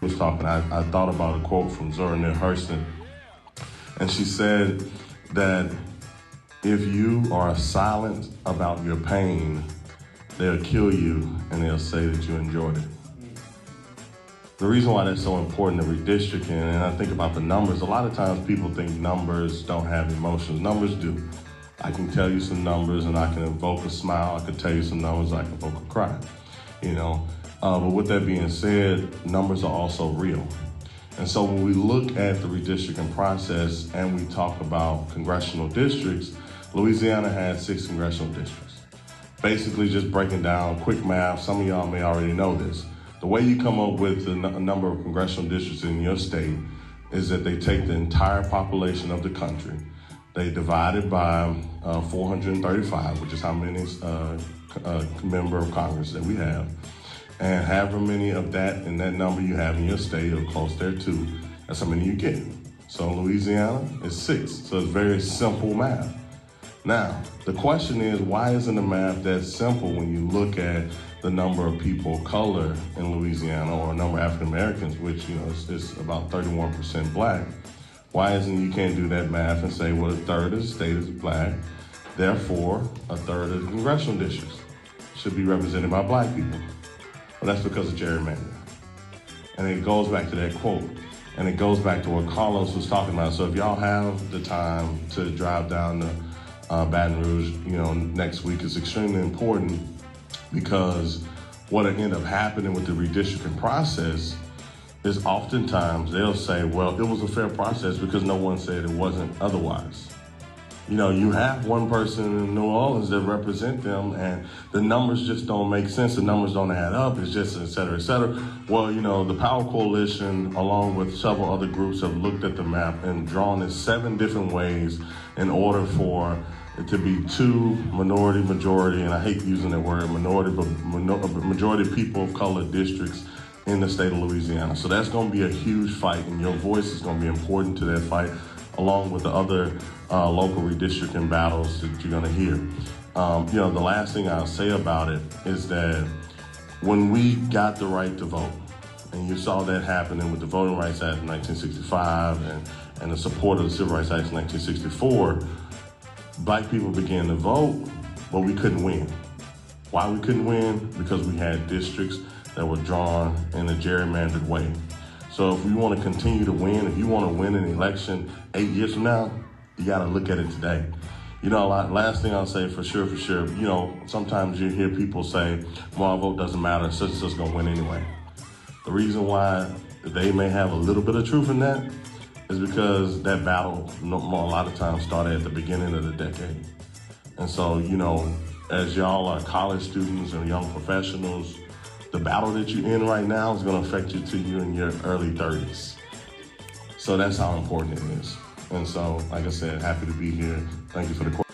was talking, I thought about a quote from Zora Neale Hurston, and she said that if you are silent about your pain, they'll kill you and they'll say that you enjoyed it. The reason why that's so important to redistricting, and I think about the numbers, a lot of times people think numbers don't have emotions. Numbers do. I can tell you some numbers and I can evoke a smile. I can tell you some numbers, I can evoke a cry, you know. But with that being said, numbers are also real. And so when we look at the redistricting process and we talk about congressional districts, Louisiana has 6 congressional districts. Basically just breaking down quick math, some of y'all may already know this. The way you come up with the number of congressional districts in your state is that they take the entire population of the country, they divide it by 435, which is how many member of Congress that we have, and however many of that and that number you have in your state or close there too, that's how many you get. So in Louisiana, it's 6. So it's very simple math. Now, the question is, why isn't the math that simple when you look at the number of people of color in Louisiana or number of African Americans, which, you know, is about 31% black? Why isn't you can't do that math and say, well, a third of the state is black, therefore a third of the congressional districts should be represented by black people? Well, that's because of gerrymandering. And it goes back to that quote. And it goes back to what Carlos was talking about. So if y'all have the time to drive down to Baton Rouge, you know, next week, is extremely important, because what'll end up happening with the redistricting process is oftentimes they'll say, well, it was a fair process because no one said it wasn't otherwise. You know, you have one person in New Orleans that represent them and the numbers just don't make sense. The numbers don't add up. It's just et cetera, et cetera. Well, you know, the Power Coalition, along with several other groups, have looked at the map and drawn it 7 different ways in order for it to be 2 minority, majority, and I hate using that word, minority, but majority people of color districts in the state of Louisiana. So that's gonna be a huge fight, and your voice is gonna be important to that fight, along with the other local redistricting battles that you're gonna hear. You know, the last thing I'll say about it is that when we got the right to vote, and you saw that happening with the Voting Rights Act of 1965 and the support of the Civil Rights Act of 1964, black people began to vote, but we couldn't win. Why we couldn't win? Because we had districts that were drawn in a gerrymandered way. So if we want to continue to win, if you want to win an election 8 years from now, you got to look at it today. You know, last thing I'll say for sure, you know, sometimes you hear people say, well, our vote doesn't matter, such and such gonna win anyway. The reason why they may have a little bit of truth in that is because that battle a lot of times started at the beginning of the decade. And so, you know, as y'all are college students and young professionals, the battle that you're in right now is gonna affect you till you're in your early 30s. So that's how important it is. And so, like I said, happy to be here. Thank you for the question.